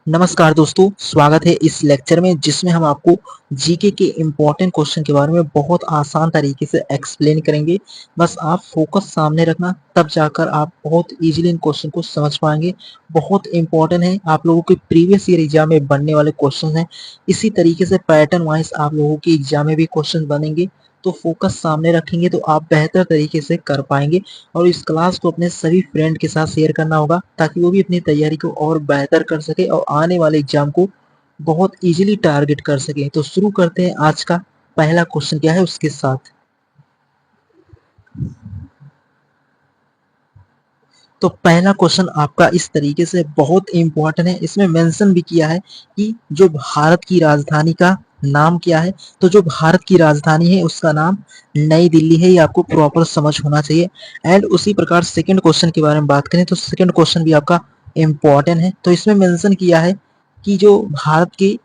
नमस्कार दोस्तों, स्वागत है इस लेक्चर में जिसमें हम आपको जीके के इम्पोर्टेंट क्वेश्चन के बारे में बहुत आसान तरीके से एक्सप्लेन करेंगे। बस आप फोकस सामने रखना, तब जाकर आप बहुत इजीली इन क्वेश्चन को समझ पाएंगे। बहुत इंपॉर्टेंट है, आप लोगों के प्रीवियस ईयर एग्जाम में बनने वाले क्वेश्चन हैं। इसी तरीके से पैटर्न वाइज आप लोगों के एग्जाम में भी क्वेश्चन बनेंगे, तो फोकस सामने रखेंगे तो आप बेहतर तरीके से कर पाएंगे। और इस क्लास को अपने सभी फ्रेंड के साथ शेयर करना होगा ताकि वो भी अपनी तैयारी को और बेहतर कर सके और आने वाले एग्जाम को बहुत इजीली टारगेट कर सके। तो शुरू करते हैं आज का पहला क्वेश्चन क्या है उसके साथ। तो पहला क्वेश्चन आपका इस तरीके से बहुत इंपॉर्टेंट है, इसमें मेंशन भी किया है कि जो भारत की राजधानी का नाम क्या है। तो जो भारत की राजधानी है उसका नाम नई दिल्ली है, ये आपको प्रॉपर समझ होना चाहिए। एंड उसी प्रकार सेकंड क्वेश्चन के बारे में बात करें तो सेकंड क्वेश्चन भी आपका इम्पॉर्टेंट है। तो इसमें मेंशन किया है कि जो भारत के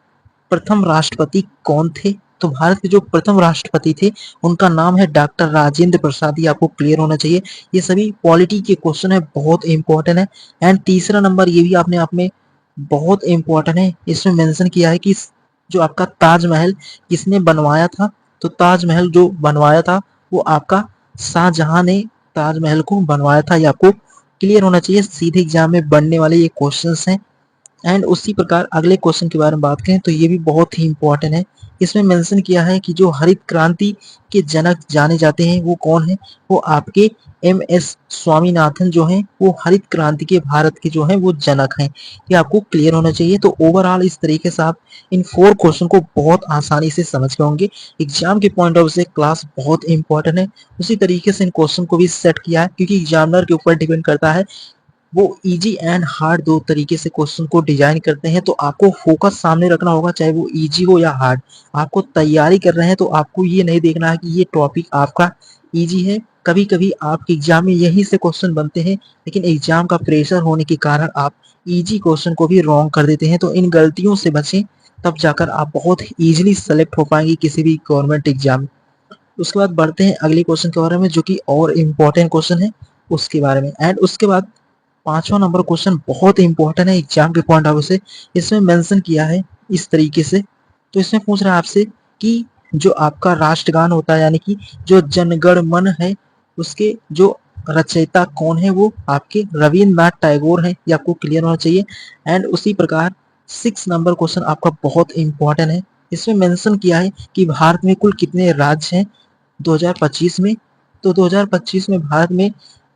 प्रथम राष्ट्रपति कौन थे। तो भारत के जो प्रथम राष्ट्रपति थे उनका नाम है डॉक्टर राजेंद्र प्रसाद। ये आपको क्लियर होना चाहिए। ये सभी पॉलिटी के क्वेश्चन है, बहुत इंपॉर्टेंट है। एंड तीसरा नंबर ये भी अपने आप में बहुत इंपॉर्टेंट है, इसमें मेंशन किया है कि जो आपका ताजमहल किसने बनवाया था। तो ताजमहल जो बनवाया था वो आपका शाहजहां ने ताजमहल को बनवाया था। ये आपको क्लियर होना चाहिए, सीधे एग्जाम में बनने वाले ये क्वेश्चंस हैं। एंड उसी प्रकार अगले क्वेश्चन के बारे में बात करें तो ये भी बहुत ही इंपॉर्टेंट है। इसमें मेंशन किया है कि जो हरित क्रांति के जनक जाने जाते हैं वो कौन है। वो आपके एम एस स्वामीनाथन जो हैं, वो हरित क्रांति के भारत के जो हैं वो जनक हैं। ये आपको क्लियर होना चाहिए। तो ओवरऑल इस तरीके से आप इन 4 क्वेश्चन को बहुत आसानी से समझ गए होंगे। एग्जाम के पॉइंट ऑफ व्यू से क्लास बहुत इंपॉर्टेंट है। उसी तरीके से इन क्वेश्चन को भी सेट किया है क्योंकि एग्जामिनर के ऊपर डिपेंड करता है, वो इजी एंड हार्ड दो तरीके से क्वेश्चन को डिजाइन करते हैं। तो आपको फोकस सामने रखना होगा, चाहे वो इजी हो या हार्ड। आपको तैयारी कर रहे हैं तो आपको ये नहीं देखना है कि ये टॉपिक आपका इजी है। कभी कभी आपके एग्जाम में यही से क्वेश्चन बनते हैं, लेकिन एग्जाम का प्रेशर होने के कारण आप इजी क्वेश्चन को भी रॉन्ग कर देते हैं। तो इन गलतियों से बचें, तब जाकर आप बहुत इजीली सेलेक्ट हो पाएंगे किसी भी गवर्नमेंट एग्जाम में। उसके बाद बढ़ते हैं अगले क्वेश्चन के बारे में जो कि और इम्पोर्टेंट क्वेश्चन है उसके बारे में। एंड उसके बाद पांचवा नंबर क्वेश्चन बहुत इंपॉर्टेंट है एग्जाम के पॉइंट ऑफ व्यू से। इसमें मेंशन किया है इस तरीके से। तो इसमें पूछ रहा है आपसे कि जो आपका राष्ट्रगान होता है यानी कि जो जनगण मन है, उसके जो रचयिता कौन है, वो आपके रविन्द्रनाथ टैगोर हैं। ये आपको क्लियर होना चाहिए। एंड उसी प्रकार 6 नंबर क्वेश्चन आपका बहुत इंपॉर्टेंट है। इसमें मेंशन किया है कि भारत में कुल कितने राज्य हैं 2025 में। तो 2025 में भारत में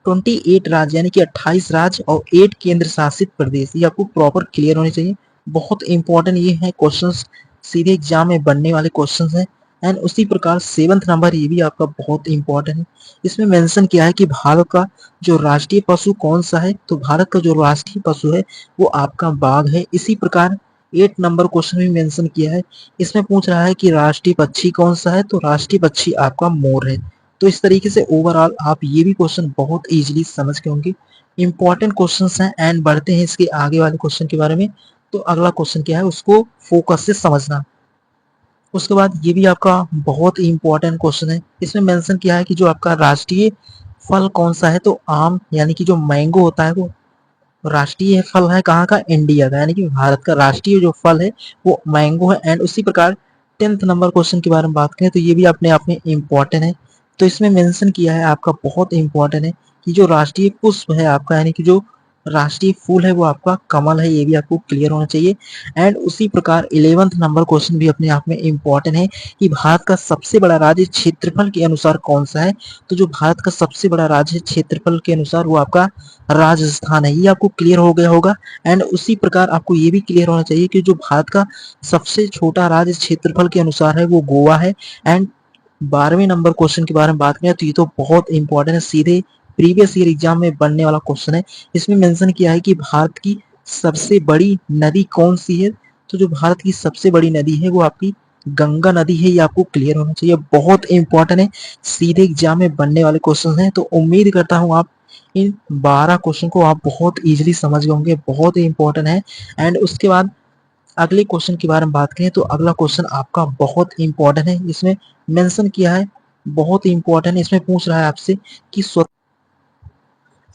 28 राज्य यानी कि 28 राज्य और 8 केंद्र शासित प्रदेश, ये आपको प्रॉपर क्लियर होने चाहिए। बहुत इंपॉर्टेंट ये है क्वेश्चंस, सीधे एग्जाम में बनने वाले क्वेश्चंस हैं। एंड उसी प्रकार 7th नंबर ये भी आपका बहुत इंपॉर्टेंट है। इसमें मेंशन किया है कि भारत का जो राष्ट्रीय पशु कौन सा है। तो भारत का जो राष्ट्रीय पशु है वो आपका बाघ है। इसी प्रकार 8 नंबर क्वेश्चन भी मेंशन किया है। इसमें पूछ रहा है कि राष्ट्रीय पक्षी कौन सा है। तो राष्ट्रीय पक्षी आपका मोर है। तो इस तरीके से ओवरऑल आप ये भी क्वेश्चन बहुत इजीली समझ के होंगे। इंपॉर्टेंट क्वेश्चंस हैं। एंड बढ़ते हैं इसके आगे वाले क्वेश्चन के बारे में। तो अगला क्वेश्चन क्या है उसको फोकस से समझना। उसके बाद ये भी आपका बहुत ही इंपॉर्टेंट क्वेश्चन है। इसमें मेंशन किया है कि जो आपका राष्ट्रीय फल कौन सा है। तो आम यानी कि जो मैंगो होता है वो राष्ट्रीय फल है कहाँ का, इंडिया का, यानी कि भारत का राष्ट्रीय जो फल है वो मैंगो है। एंड उसी प्रकार 10th नंबर क्वेश्चन के बारे में बात करें तो ये भी अपने आप में इम्पोर्टेंट है। तो इसमें मेंशन किया है आपका बहुत इम्पोर्टेंट है कि जो राष्ट्रीय पुष्प है आपका यानी कि जो राष्ट्रीय फूल है वो आपका कमल है। ये भी आपको क्लियर होना चाहिए। एंड उसी प्रकार 11th नंबर क्वेश्चन भी अपने आप में इम्पोर्टेंट है कि भारत का सबसे बड़ा राज्य क्षेत्रफल के अनुसार कौन सा है। तो जो भारत का सबसे बड़ा राज्य क्षेत्रफल के अनुसार वो आपका राजस्थान है। ये आपको क्लियर हो गया होगा। एंड उसी प्रकार आपको ये भी क्लियर होना चाहिए कि जो भारत का सबसे छोटा राज्य क्षेत्रफल के अनुसार है वो गोवा है। एंड 12वें नंबर क्वेश्चन के बारे में बात करें तो ये तो बहुत इंपॉर्टेंट है, सीधे प्रीवियस ईयर एग्जाम में बनने वाला क्वेश्चन है। इसमें मेंशन किया है कि भारत की सबसे बड़ी नदी कौन सी है। तो जो भारत की सबसे बड़ी नदी है वो आपकी गंगा नदी है। ये आपको क्लियर होना चाहिए, बहुत इंपॉर्टेंट है, सीधे एग्जाम में बनने वाले क्वेश्चन हैं। तो उम्मीद करता हूँ आप इन 12 क्वेश्चन को आप बहुत इजीली समझ गए होंगे, बहुत ही इंपॉर्टेंट है। एंड उसके बाद अगले क्वेश्चन के बारे में बात करें तो अगला क्वेश्चन आपका बहुत इंपॉर्टेंट है। इसमें मेंशन किया है बहुत ही इंपॉर्टेंट है। इसमें पूछ रहा है आपसे कि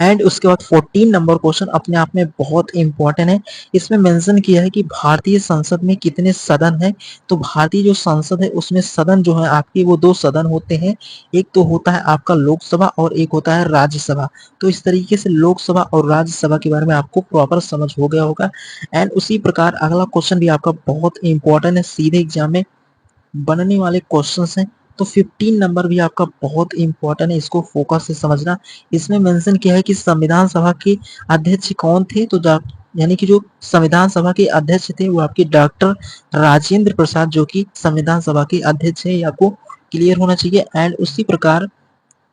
एंड उसके बाद 14 नंबर क्वेश्चन अपने आप में बहुत इंपॉर्टेंट है। इसमें मेंशन किया है कि भारतीय संसद में कितने सदन है। तो भारतीय जो संसद है उसमें सदन जो है आपके वो दो सदन होते हैं। एक तो होता है आपका लोकसभा और एक होता है राज्यसभा। तो इस तरीके से लोकसभा और राज्यसभा के बारे में आपको प्रॉपर समझ हो गया होगा। एंड उसी प्रकार अगला क्वेश्चन भी आपका बहुत इंपॉर्टेंट है, सीधे एग्जाम में बनने वाले क्वेश्चंस हैं। तो 15 नंबर भी आपका बहुत इंपॉर्टेंट है, इसको फोकस से समझना। इसमें मेंशन किया है कि संविधान सभा के अध्यक्ष कौन थे। तो यानी कि जो संविधान सभा के अध्यक्ष थे वो आपके डॉक्टर राजेंद्र प्रसाद जो कि संविधान सभा के अध्यक्ष है, ये आपको क्लियर होना चाहिए। एंड उसी प्रकार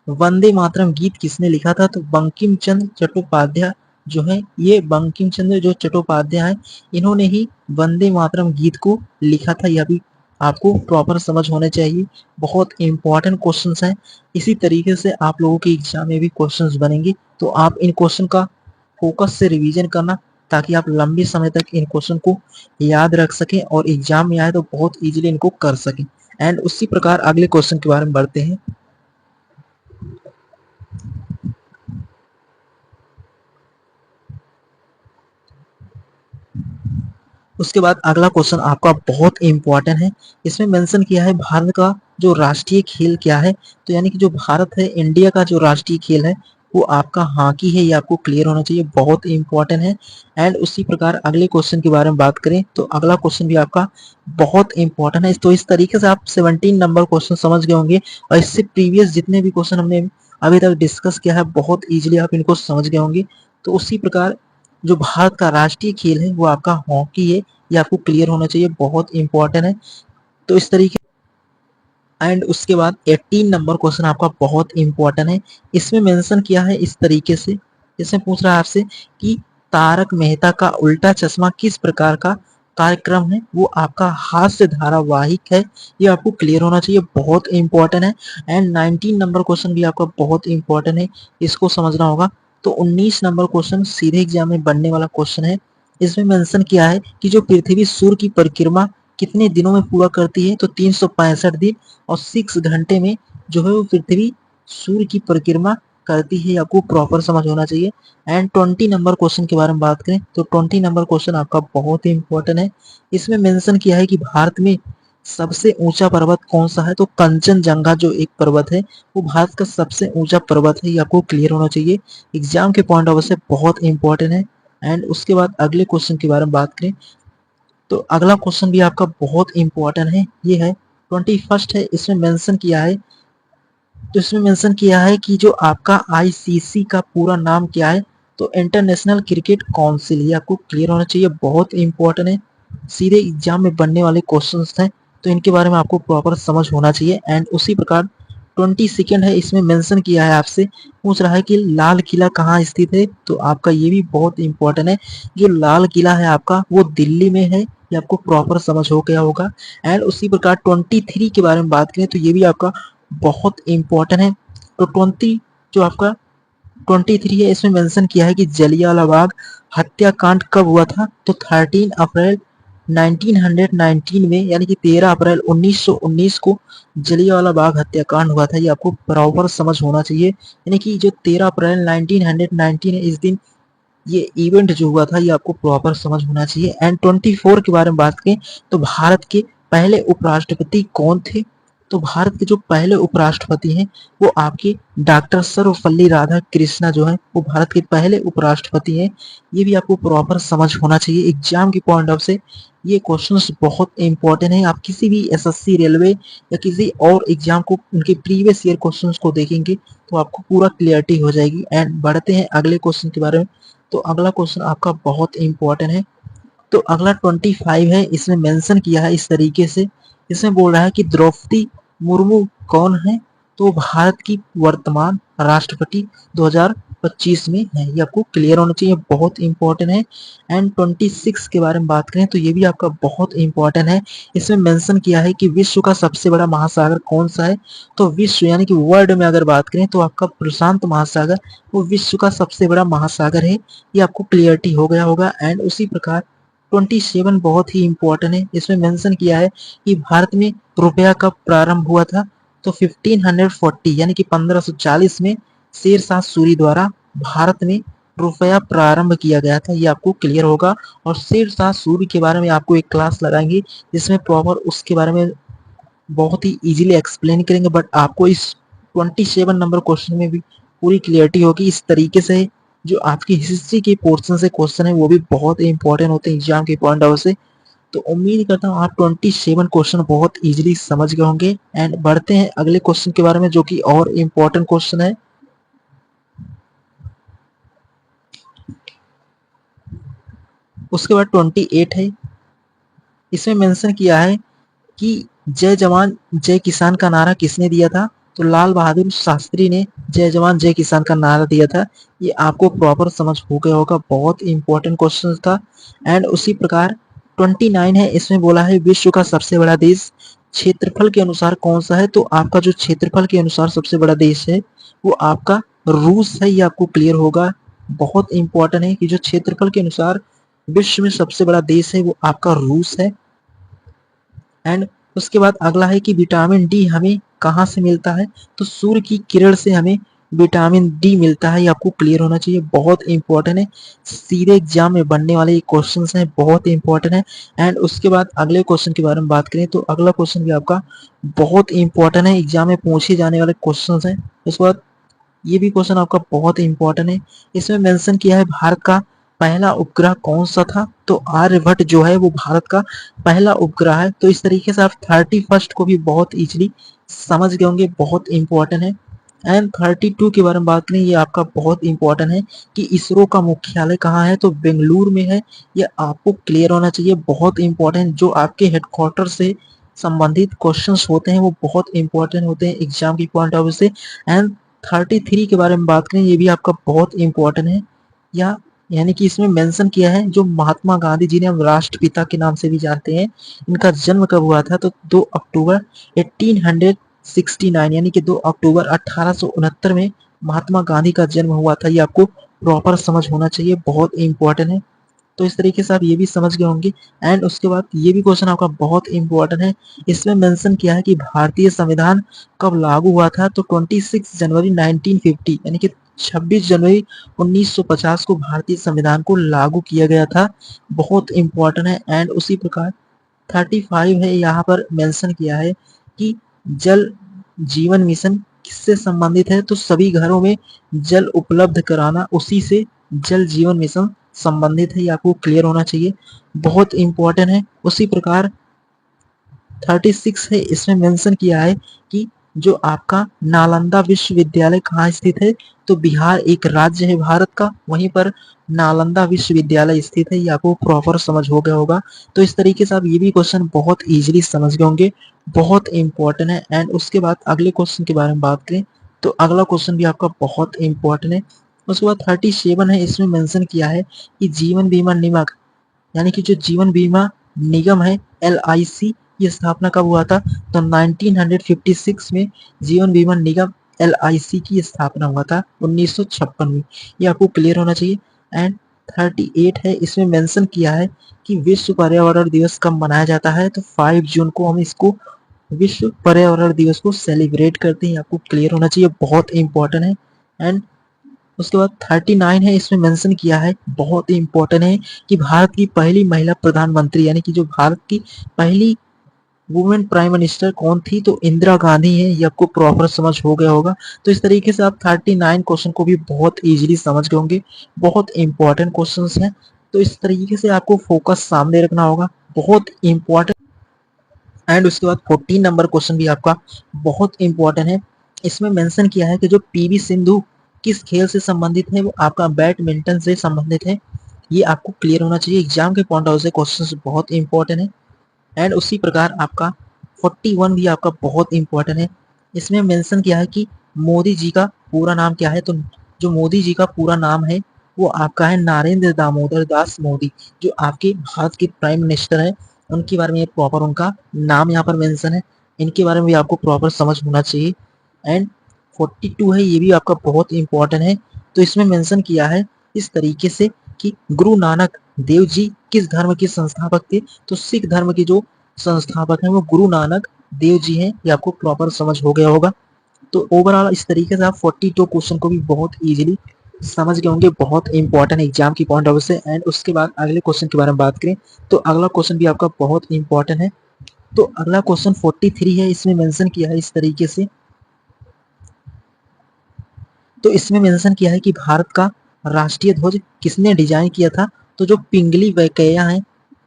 वंदे मातरम गीत किसने लिखा था। तो बंकिम चंद्र चट्टोपाध्याय जो है, ये बंकिम चंद्र जो चट्टोपाध्याय है इन्होंने ही वंदे मातरम गीत को लिखा था। यह भी आपको प्रॉपर समझ होने चाहिए, बहुत इंपॉर्टेंट क्वेश्चंस हैं। इसी तरीके से आप लोगों के एग्जाम में भी क्वेश्चंस बनेंगे, तो आप इन क्वेश्चन का फोकस से रिवीजन करना ताकि आप लंबे समय तक इन क्वेश्चन को याद रख सकें और एग्जाम में आए तो बहुत इजीली इनको कर सकें। एंड उसी प्रकार अगले क्वेश्चन के बारे में बढ़ते हैं। उसके बाद अगला क्वेश्चन आपका बहुत इंपॉर्टेंट है। इसमें मेंशन किया है भारत का जो राष्ट्रीय खेल क्या है। तो यानी कि जो भारत है, इंडिया का जो राष्ट्रीय खेल है वो आपका हॉकी है, ये आपको क्लियर होना चाहिए, बहुत इंपॉर्टेंट है। एंड उसी प्रकार अगले क्वेश्चन के बारे में बात करें तो अगला क्वेश्चन भी आपका बहुत इंपॉर्टेंट है। तो इस तरीके से आप 17 नंबर क्वेश्चन समझ गए होंगे और इससे प्रीवियस जितने भी क्वेश्चन हमने अभी तक डिस्कस किया है बहुत इजीली आप इनको समझ गए होंगे। तो उसी प्रकार जो भारत का राष्ट्रीय खेल है वो आपका हॉकी है, ये आपको क्लियर होना चाहिए, बहुत इंपॉर्टेंट है। तो इस तरीके एंड उसके बाद 18 नंबर क्वेश्चन आपका बहुत इंपॉर्टेंट है। इसमें मेंशन किया है इस तरीके से, इसमें पूछ रहा है आपसे कि तारक मेहता का उल्टा चश्मा किस प्रकार का कार्यक्रम है। वो आपका हास्य धारावाहिक है, ये आपको क्लियर होना चाहिए, बहुत इंपॉर्टेंट है। एंड 19 नंबर क्वेश्चन भी आपका बहुत इंपॉर्टेंट है, इसको समझना होगा। तो 19 नंबर क्वेश्चन सीधे एग्जाम में बनने वाला क्वेश्चन है। इसमें मेंशन किया है कि जो पृथ्वी सूर्य की परिक्रमा कितने दिनों में पूरा करती है। तो 365 दिन और 6 घंटे में जो है वो पृथ्वी सूर्य की परिक्रमा करती है, आपको प्रॉपर समझ होना चाहिए। एंड 20 नंबर क्वेश्चन के बारे में बात करें तो 20 नंबर क्वेश्चन आपका बहुत ही इंपॉर्टेंट है। इसमें मेंशन किया है कि भारत में सबसे ऊंचा पर्वत कौन सा है। तो कंचनजंगा जो एक पर्वत है वो भारत का सबसे ऊंचा पर्वत है, ये आपको क्लियर होना चाहिए, एग्जाम के पॉइंट ऑफ व्यू से बहुत इंपॉर्टेंट है। एंड उसके बाद अगले क्वेश्चन के बारे में बात करें तो अगला क्वेश्चन भी आपका बहुत इंपॉर्टेंट है, ये है 21 है। इसमें मेंशन किया है, तो इसमें मेंशन किया है कि जो आपका आईसीसी का पूरा नाम क्या है। तो इंटरनेशनल क्रिकेट काउंसिल, ये आपको क्लियर होना चाहिए, बहुत इंपॉर्टेंट है, सीधे एग्जाम में बनने वाले क्वेश्चंस हैं, तो इनके बारे में आपको प्रॉपर समझ होना चाहिए। एंड उसी प्रकार 22 है, इसमें मेंशन किया है आपसे, पूछ रहा है कि लाल किला कहाँ स्थित है। तो आपका ये भी बहुत इंपॉर्टेंट है, जो लाल किला है आपका वो दिल्ली में है, ये आपको प्रॉपर समझ हो गया होगा। एंड उसी प्रकार 23 के बारे में बात करें तो ये भी आपका बहुत इंपॉर्टेंट है। तो 20 जो आपका 23 है, इसमें मेंशन किया है कि जलियांवाला बाग हत्याकांड कब हुआ था। तो 13 अप्रैल 1919 में, यानी कि 13 अप्रैल 1919 को जलियांवाला बाग हत्याकांड हुआ था, ये आपको प्रॉपर समझ होना चाहिए। यानी कि जो 13 अप्रैल 1919 है इस दिन ये इवेंट जो हुआ था, ये आपको प्रॉपर समझ होना चाहिए। एंड 24 के बारे में बात करें तो भारत के पहले उपराष्ट्रपति कौन थे। तो भारत के जो पहले उपराष्ट्रपति हैं वो आपके डॉक्टर सर्वपल्ली राधाकृष्णा जो है वो भारत के पहले उपराष्ट्रपति हैं, ये भी आपको प्रॉपर समझ होना चाहिए, एग्जाम की पॉइंट ऑफ से ये क्वेश्चंस बहुत इंपॉर्टेंट है। आप किसी भी एसएससी रेलवे या किसी और एग्जाम को उनके प्रीवियस ईयर क्वेश्चंस को देखेंगे तो आपको पूरा क्लियरिटी हो जाएगी। एंड बढ़ते हैं अगले क्वेश्चन के बारे में। तो अगला क्वेश्चन आपका बहुत इंपॉर्टेंट है। तो अगला 25 है, इसमें मेंशन किया है इस तरीके से, इसमें बोल रहा है कि द्रौपदी मुर्मू कौन है। तो भारत की वर्तमान राष्ट्रपति 2025 में है, ये आपको क्लियर होना चाहिए, बहुत इंपॉर्टेंट है। एंड 26 के बारे में बात करें तो ये भी आपका बहुत इंपॉर्टेंट है। इसमें मेंशन किया है कि विश्व का सबसे बड़ा महासागर कौन सा है। तो विश्व यानी कि वर्ल्ड में अगर बात करें तो आपका प्रशांत महासागर वो विश्व का सबसे बड़ा महासागर है, ये आपको क्लियरिटी हो गया होगा। एंड उसी प्रकार 27 बहुत ही इंपॉर्टेंट है, इसमें मेंशन किया है कि भारत में रुपया कब प्रारंभ हुआ था। तो 1540 यानी कि 1540 में शेर शाह सूरी द्वारा भारत में रुपया प्रारंभ किया गया था, ये आपको क्लियर होगा। और शेरशाह सूरी के बारे में आपको एक क्लास लगाएंगे जिसमें प्रॉपर उसके बारे में बहुत ही इजीली एक्सप्लेन करेंगे, बट आपको इस 27 नंबर क्वेश्चन में भी पूरी क्लियरिटी होगी। इस तरीके से जो आपकी हिस्ट्री के पोर्शन से क्वेश्चन है वो भी बहुत इंपॉर्टेंट होते हैं एग्जाम के पॉइंट ऑफ व्यू से। तो उम्मीद करता हूँ आप 27 क्वेश्चन बहुत इजीली समझ गए होंगे। एंड बढ़ते हैं अगले क्वेश्चन के बारे में जो कि और इम्पोर्टेंट क्वेश्चन है। उसके बाद 28 है, इसमें मेंशन किया है कि जय जवान जय किसान का नारा किसने दिया था? तो लाल बहादुर शास्त्री ने जय जवान जय किसान का नारा दिया था। ये आपको प्रॉपर समझ हो गया होगा, बहुत इंपॉर्टेंट क्वेश्चन था। एंड उसी प्रकार 29 है, इसमें बोला है विश्व का सबसे बड़ा देश क्षेत्रफल के अनुसार कौन सा है? तो आपका जो क्षेत्रफल के अनुसार सबसे बड़ा देश है वो आपका रूस है, ये आपको क्लियर होगा। बहुत इंपॉर्टेंट है कि जो क्षेत्रफल के अनुसार विश्व में सबसे बड़ा देश है वो आपका रूस है। एंड उसके बाद अगला है कि विटामिन डी हमें कहाँ से मिलता है? तो सूर्य की किरण से हमें विटामिन डी मिलता है, ये आपको क्लियर होना चाहिए, बहुत इंपॉर्टेंट है। सीधे एग्जाम में बनने वाले ये क्वेश्चन हैं, बहुत इंपॉर्टेंट है। एंड उसके बाद अगले क्वेश्चन के बारे में बात करें तो अगला क्वेश्चन भी आपका बहुत इंपॉर्टेंट है, एग्जाम में पूछे जाने वाले क्वेश्चन है। उसके बाद ये भी क्वेश्चन आपका बहुत इंपॉर्टेंट है, इसमें मेंशन किया है भारत का पहला उपग्रह कौन सा था? तो आर्यभट्ट जो है वो भारत का पहला उपग्रह है। तो इस तरीके से आप 31 को भी बहुत इजीली समझ गए होंगे, बहुत इंपॉर्टेंट है। एंड 32 के बारे में बात करें, ये आपका बहुत इंपॉर्टेंट है कि इसरो का मुख्यालय कहाँ है? तो बेंगलुरु में है, ये आपको क्लियर होना चाहिए, बहुत इंपॉर्टेंट। जो आपके हेडक्वार्टर से संबंधित क्वेश्चंस होते हैं वो बहुत इंपॉर्टेंट होते हैं एग्जाम की पॉइंट ऑफ व्यू से। एंड 33 के बारे में बात करें, ये भी आपका बहुत इंपॉर्टेंट है। या यानी कि इसमें मेंशन किया है जो महात्मा गांधी जी ने हम राष्ट्रपिता के नाम से भी जानते हैं, इनका जन्म कब हुआ था? तो 2 अक्टूबर 1869 यानी कि 2 अक्टूबर 1869 में महात्मा गांधी का जन्म हुआ था, ये आपको प्रॉपर समझ होना चाहिए, बहुत इंपॉर्टेंट है। तो इस तरीके से आप ये भी समझ गए होंगे। एंड उसके बाद ये भी क्वेश्चन आपका बहुत इंपॉर्टेंट है, इसमें मेंशन किया है कि भारतीय संविधान कब लागू हुआ था? तो 26 जनवरी 1950 यानी कि 26 जनवरी 1950 को भारतीय संविधान को लागू किया गया था, बहुत इंपॉर्टेंट है। एंड उसी प्रकार 35 है, यहाँ पर मेंशन किया है कि जल जीवन मिशन किससे संबंधित है? तो सभी घरों में जल उपलब्ध कराना, उसी से जल जीवन मिशन संबंधित है, ये आपको क्लियर होना चाहिए, बहुत इंपॉर्टेंट है। उसी प्रकार 36 है, इसमें मेंशन किया है कि जो आपका नालंदा विश्वविद्यालय कहाँ स्थित है? तो बिहार एक राज्य है भारत का, वहीं पर नालंदा विश्वविद्यालय स्थित है, ये आपको प्रॉपर समझ हो गया होगा। तो इस तरीके से आप ये भी क्वेश्चन बहुत इजीली समझ गए होंगे, बहुत इंपॉर्टेंट है। एंड उसके बाद अगले क्वेश्चन के बारे में बात करें तो अगला क्वेश्चन भी आपका बहुत इंपॉर्टेंट है। उसके बाद 37 है, इसमें मेंशन किया है कि जीवन बीमा निगम यानी कि जो जीवन बीमा निगम है LIC, ये स्थापना कब हुआ था? तो 1956 में जीवन बीमा निगम LIC की स्थापना हुआ था 1956 में, ये आपको क्लियर होना चाहिए। एंड 38 है, इसमें मेंशन किया है कि विश्व पर्यावरण दिवस कब मनाया जाता है? तो 5 जून को हम इसको विश्व पर्यावरण दिवस को सेलिब्रेट करते हैं, आपको क्लियर होना चाहिए, बहुत इंपॉर्टेंट है। एंड उसके बाद 39 है, इसमें मेंशन किया है, बहुत ही इंपॉर्टेंट है कि भारत की पहली महिला प्रधानमंत्री यानी कि जो भारत की पहली वुमेन प्राइम मिनिस्टर कौन थी? तो इंदिरा गांधी है, ये आपको प्रॉपर समझ हो गया होगा। तो इस तरीके से आप 39 क्वेश्चन को भी बहुत इजीली समझ गए होंगे, बहुत इंपॉर्टेंट क्वेश्चंस हैं। तो इस तरीके से आपको फोकस सामने रखना होगा, बहुत इंपॉर्टेंट। एंड उसके बाद 14 नंबर क्वेश्चन भी आपका बहुत इंपॉर्टेंट है, इसमें मेंशन किया है कि जो PV सिंधु किस खेल से संबंधित है? वो आपका बैडमिंटन से संबंधित है, ये आपको क्लियर होना चाहिए, एग्जाम के पॉइंट ऑफ व्यू से क्वेश्चन बहुत इंपॉर्टेंट है। एंड उसी प्रकार आपका 41 भी आपका बहुत इंपॉर्टेंट है, इसमें मेंशन किया है कि मोदी जी का पूरा नाम क्या है? तो जो मोदी जी का पूरा नाम है वो आपका है नरेंद्र दामोदर दास मोदी, जो आपके भारत के प्राइम मिनिस्टर है, उनके बारे में प्रॉपर उनका नाम यहाँ पर मेंशन है, इनके बारे में भी आपको प्रॉपर समझ होना चाहिए। एंड 42 है, ये भी आपका बहुत इंपॉर्टेंट है, तो इसमें मेंशन किया है इस तरीके से कि गुरु नानक देव जी किस धर्म के संस्थापक थे? तो सिख धर्म के जो संस्थापक हैं वो गुरु नानक देव जी हैं, ये आपको प्रॉपर समझ हो गया होगा। तो ओवरऑल इस तरीके से आप 42 क्वेश्चन को भी बहुत इजीली समझ गए होंगे, बहुत इंपॉर्टेंट एग्जाम की पॉइंट ऑफ व्यू से। एंड उसके बाद अगले क्वेश्चन के बारे में बात करें तो अगला क्वेश्चन भी आपका बहुत इंपॉर्टेंट है। तो अगला क्वेश्चन 43 है, इसमें मेंशन किया है इस तरीके से। तो इसमें मेंशन किया है कि भारत का राष्ट्रीय ध्वज किसने डिजाइन किया था। तो जो पिंगली वेंकैया हैं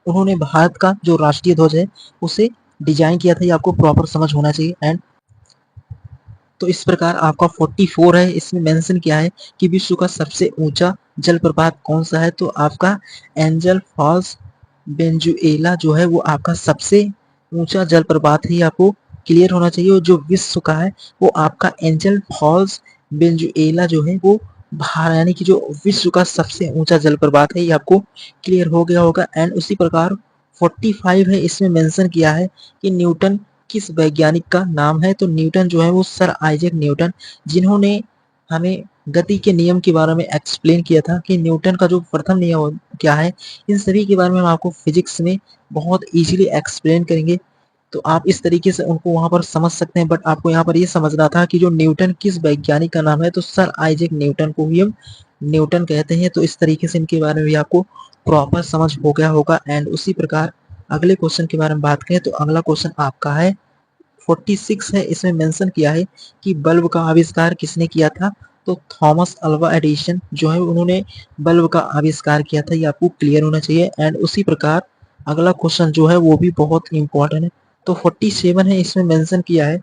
उन्होंने भारत का जो राष्ट्रीय ध्वज है उसे डिजाइन किया था। ये आपको प्रॉपर समझ होना चाहिए। एंड तो इस प्रकार आपका 44 है, इसमें मेंशन किया है कि विश्व का सबसे ऊंचा जलप्रपात कौन सा है। तो आपका एंजल फॉल्स वेनेजुएला जो है वो आपका सबसे ऊंचा जलप्रपात है, आपको क्लियर होना चाहिए। और जो विश्व का है वो आपका एंजल फॉल्स वेनेजुएला जो है वो यानी कि जो विश्व का सबसे ऊंचा जलप्रपात है, ये आपको क्लियर हो गया होगा। एंड उसी प्रकार 45 है, इसमें मेंशन किया है कि न्यूटन किस वैज्ञानिक का नाम है। तो न्यूटन जो है वो सर आइजैक न्यूटन, जिन्होंने हमें गति के नियम के बारे में एक्सप्लेन किया था कि न्यूटन का जो प्रथम नियम क्या है, इन सभी के बारे में हम आपको फिजिक्स में बहुत इजीली एक्सप्लेन करेंगे। तो आप इस तरीके से उनको वहां पर समझ सकते हैं। बट आपको यहाँ पर ये समझना था कि जो न्यूटन किस वैज्ञानिक का नाम है, तो सर आइजैक न्यूटन को ही हम न्यूटन कहते हैं। तो इस तरीके से इनके बारे में भी आपको प्रॉपर समझ हो गया होगा। एंड उसी प्रकार अगले क्वेश्चन के बारे में बात करें तो अगला क्वेश्चन आपका है 46 है, इसमें मेंशन किया है कि बल्ब का आविष्कार किसने किया था। तो थॉमस अल्वा एडिसन जो है उन्होंने बल्ब का आविष्कार किया था, ये आपको क्लियर होना चाहिए। एंड उसी प्रकार अगला क्वेश्चन जो है वो भी बहुत इंपॉर्टेंट है। तो 47 है, इसमें मेंशन किया है।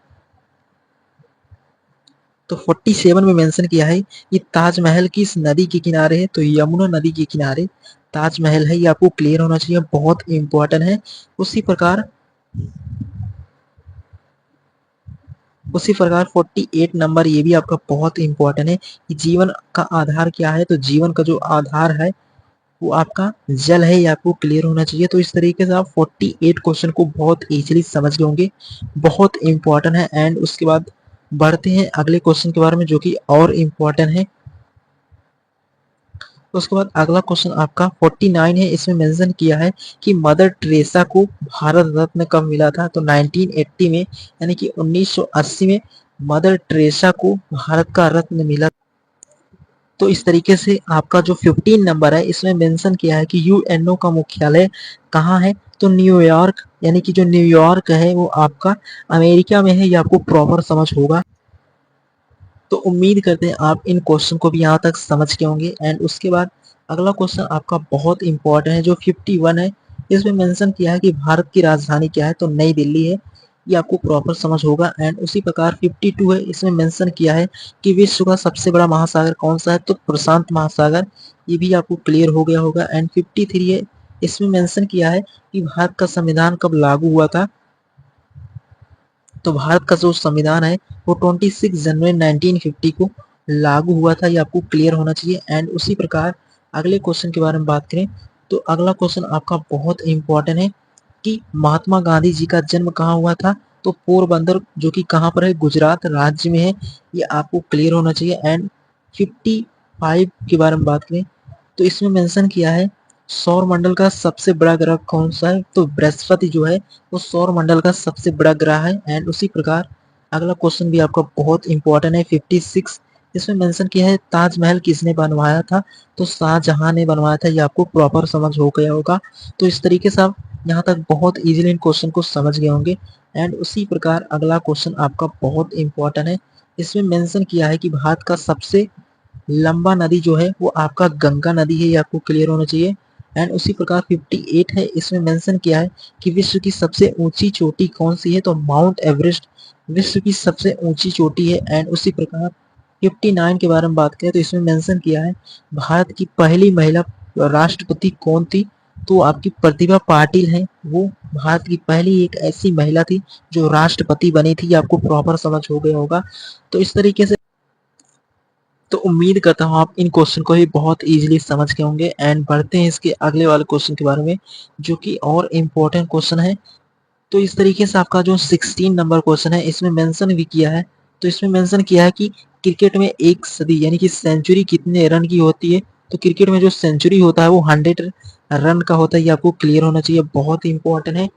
तो 47 में मेंशन किया है कि ताजमहल किस नदी के किनारे है। तो यमुना नदी के किनारे ताजमहल है, ये आपको क्लियर होना चाहिए, बहुत इंपॉर्टेंट है। उसी प्रकार 48 नंबर, ये भी आपका बहुत इंपॉर्टेंट है कि जीवन का आधार क्या है। तो जीवन का जो आधार है वो आपका जल है, ये आपको क्लियर होना चाहिए। तो इस तरीके से आप 48 क्वेश्चन को बहुत इजीली समझ गए होंगे, बहुत इंपॉर्टेंट है। एंड उसके बाद बढ़ते हैं अगले क्वेश्चन के बारे में जो कि और इम्पोर्टेंट है। उसके बाद अगला क्वेश्चन आपका 49 है, इसमें मेंशन किया है कि मदर टेरेसा को भारत रत्न कब मिला था। तो 1980 में, यानी कि 1980 में मदर टेरेसा को भारत का रत्न मिला। तो इस तरीके से आपका जो 15 नंबर है इसमें मेंशन किया है कि यूएनओ का मुख्यालय कहाँ है। तो न्यूयॉर्क, यानी कि जो न्यूयॉर्क है वो आपका अमेरिका में है, ये आपको प्रॉपर समझ होगा। तो उम्मीद करते हैं आप इन क्वेश्चन को भी यहाँ तक समझ के होंगे। एंड उसके बाद अगला क्वेश्चन आपका बहुत इंपॉर्टेंट है जो 51 है, इसमें मेंशन किया है कि भारत की राजधानी क्या है। तो नई दिल्ली है, ये आपको प्रॉपर समझ होगा। एंड उसी प्रकार 52 है, इसमें मेंशन किया है कि विश्व का सबसे बड़ा महासागर कौन सा है। तो प्रशांत महासागर, ये भी आपको क्लियर हो गया होगा। एंड 53 है, इसमें मेंशन किया है कि भारत का संविधान कब लागू हुआ था। तो भारत का जो संविधान है वो 26 जनवरी 1950 को लागू हुआ था, ये आपको क्लियर होना चाहिए। एंड उसी प्रकार अगले क्वेश्चन के बारे में बात करें तो अगला क्वेश्चन आपका बहुत इंपॉर्टेंट है कि महात्मा गांधी जी का जन्म कहाँ हुआ था। तो पोरबंदर जो कि कहाँ पर है, गुजरात राज्य में है, ये आपको क्लियर होना चाहिए। एंड 55 के बारे में बात करें तो इसमें मेंशन किया है सौर मंडल का सबसे बड़ा ग्रह कौन सा है। तो बृहस्पति जो है वो सौर मंडल का सबसे बड़ा ग्रह है। एंड उसी प्रकार अगला क्वेश्चन भी आपका बहुत इंपॉर्टेंट है 56, इसमें मेंशन किया है ताजमहल किसने बनवाया था। तो शाहजहां ने बनवाया था, ये आपको प्रॉपर समझ हो गया होगा। तो इस तरीके से आप यहाँ तक बहुत इजीली इन क्वेश्चन को समझ गए होंगे। एंड उसी प्रकार अगला क्वेश्चन आपका बहुत इंपॉर्टेंट है, इसमें मेंशन किया है कि भारत का सबसे लंबा नदी जो है वो आपका गंगा नदी है, ये आपको क्लियर होना चाहिए। एंड उसी प्रकार 58 है, इसमें मेंशन किया है कि विश्व की सबसे ऊंची चोटी कौन सी है। तो माउंट एवरेस्ट विश्व की सबसे ऊंची चोटी है। एंड उसी प्रकार 59 के बारे में बात करें तो इसमें मेंशन किया है भारत की पहली महिला राष्ट्रपति कौन थी। तो आपकी प्रतिभा पाटिल है, वो भारत की पहली एक ऐसी महिला थी जो राष्ट्रपति बनी थी, आपको प्रॉपर समझ हो गया होगा। तो इस तरीके से तो उम्मीद करता हूँ आप इन क्वेश्चन को ही बहुत इजीली समझ के होंगे। एंड बढ़ते हैं इसके अगले वाले क्वेश्चन के बारे में जो कि और इम्पोर्टेंट क्वेश्चन है। तो इस तरीके से आपका जो 16 नंबर क्वेश्चन है इसमें मेंशन भी किया है। तो इसमें मेंशन किया है कि क्रिकेट में एक सदी यानी कि सेंचुरी कितने रन की होती है। तो क्रिकेट में जो सेंचुरी होता है वो 100 रन का होता है, ये आपको क्लियर होना चाहिए, बहुत इंपॉर्टेंट है।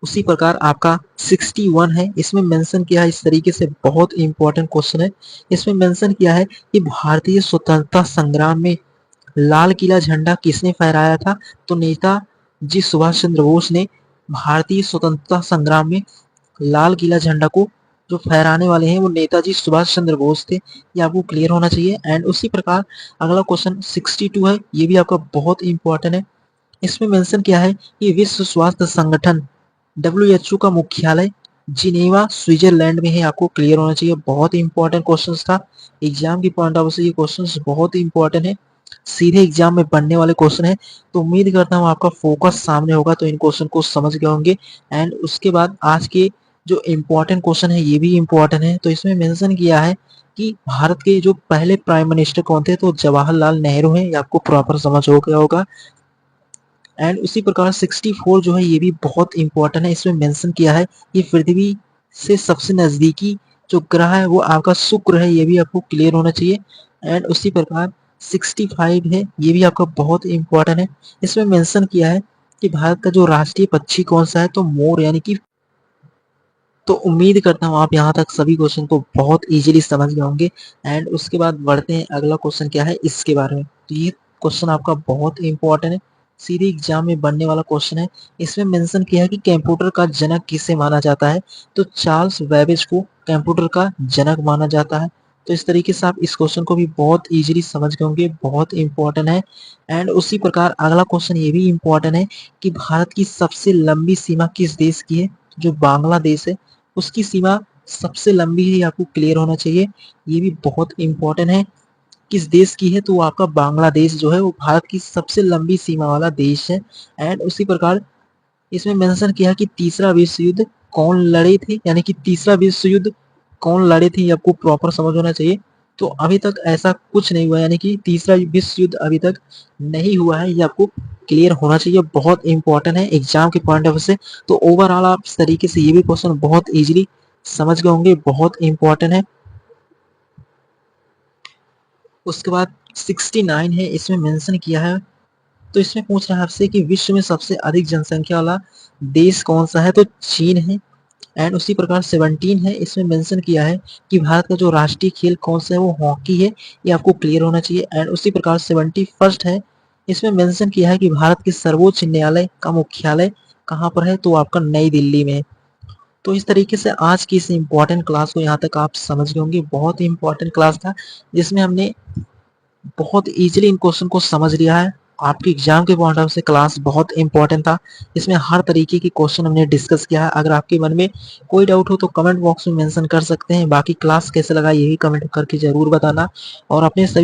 उसी प्रकार आपका 61 है, इसमें मेंशन किया है इस तरीके से, बहुत इंपॉर्टेंट क्वेश्चन है। इसमें मेंशन किया है कि भारतीय स्वतंत्रता संग्राम में लाल किला झंडा किसने फहराया था? तो नेताजी सुभाष चंद्र बोस ने भारतीय स्वतंत्रता संग्राम में लाल किला झंडा को जो फहराने वाले हैं वो नेताजी सुभाष चंद्र बोस थे। ये आपको क्लियर होना चाहिए। एंड उसी प्रकार अगला क्वेश्चन 62 है, ये भी आपका बहुत इंपॉर्टेंट है। इसमें मेंशन किया है कि विश्व स्वास्थ्य संगठन WHO का मुख्यालय जिनेवा स्विट्जरलैंड में है। आपको क्लियर होना चाहिए, बहुत इंपॉर्टेंट क्वेश्चन था। एग्जाम की पॉइंट ऑफ व्यू से ये क्वेश्चन बहुत इंपॉर्टेंट है, सीधे एग्जाम में बनने वाले क्वेश्चन है। तो उम्मीद करता हूँ आपका फोकस सामने होगा, तो इन क्वेश्चन को समझ गए होंगे। एंड उसके बाद आज के जो इम्पोर्टेंट क्वेश्चन है ये भी इम्पोर्टेंट है। तो इसमें मेंशन किया है कि भारत के जो पहले प्राइम मिनिस्टर कौन थे? तो जवाहरलाल नेहरू हैं। ये आपको प्रॉपर समझ हो गया होगा। एंड उसी प्रकार 64 जो है ये भी बहुत इंपॉर्टेंट है। इसमें मेंशन किया है ये पृथ्वी से सबसे नजदीकी जो ग्रह है वो आपका शुक्र है। ये भी आपको क्लियर होना चाहिए। एंड उसी प्रकार 65 है, ये भी आपका बहुत इंपॉर्टेंट है। इसमें मेंशन किया है कि भारत का जो राष्ट्रीय पक्षी कौन सा है? तो मोर, यानी कि। तो उम्मीद करता हूँ आप यहाँ तक सभी क्वेश्चन को बहुत इजीली समझ गए होंगे। एंड उसके बाद बढ़ते हैं, अगला क्वेश्चन क्या है इसके बारे में। तो ये क्वेश्चन आपका बहुत इंपॉर्टेंट है, सीधे एग्जाम में बनने वाला क्वेश्चन है। इसमें मेंशन किया है कि कंप्यूटर का जनक किसे माना जाता है? तो चार्ल्स बेबेज को कंप्यूटर का जनक माना जाता है। तो इस तरीके से आप इस क्वेश्चन को भी बहुत इजीली समझ गए होंगे, बहुत इंपॉर्टेंट है। एंड उसी प्रकार अगला क्वेश्चन ये भी इंपॉर्टेंट है कि भारत की सबसे लंबी सीमा किस देश की है? जो बांग्लादेश है उसकी सीमा सबसे लंबी है, ये आपको क्लियर होना चाहिए। ये भी बहुत इंपॉर्टेंट है, किस देश की है? तो आपका बांग्लादेश जो है वो भारत की सबसे लंबी सीमा वाला देश है। एंड उसी प्रकार इसमें मेंशन किया कि तीसरा विश्व युद्ध कौन लड़े थे, यानी कि तीसरा विश्व युद्ध कौन लड़े थे, ये आपको प्रॉपर समझ होना चाहिए। तो अभी तक ऐसा कुछ नहीं हुआ, यानी कि तीसरा विश्व युद्ध अभी तक नहीं हुआ है, ये आपको क्लियर होना चाहिए, बहुत इंपॉर्टेंट है एग्जाम के पॉइंट ऑफ व्यू से। तो ओवरऑल आप इस तरीके से ये भी क्वेश्चन बहुत इजीली समझ गए होंगे, बहुत इंपॉर्टेंट है। उसके बाद 69 है, इसमें मेंशन किया है, तो इसमें पूछ रहा है आपसे कि विश्व में सबसे अधिक जनसंख्या वाला देश कौन सा है? तो चीन है। एंड उसी प्रकार 17 है, इसमें मेंशन किया है कि भारत का जो राष्ट्रीय खेल कौन सा है? वो हॉकी है, ये आपको क्लियर होना चाहिए। एंड उसी प्रकार 71 है, इसमें मेंशन किया है कि भारत के सर्वोच्च न्यायालय का मुख्यालय कहाँ पर है? तो आपका नई दिल्ली में। तो इस तरीके से आज की इस इम्पोर्टेंट क्लास को यहाँ तक आप समझ गए होंगे, बहुत ही इंपॉर्टेंट क्लास था जिसमें हमने बहुत इजीली इन क्वेश्चन को समझ लिया है। आपके एग्जाम के पॉइंट ऑफ से क्लास बहुत इंपॉर्टेंट था, इसमें हर तरीके के क्वेश्चन हमने डिस्कस किया है। अगर आपके मन में कोई डाउट हो तो कमेंट बॉक्स में मेंशन कर सकते हैं। बाकी क्लास कैसे लगा यही कमेंट करके जरूर बताना, और अपने सभी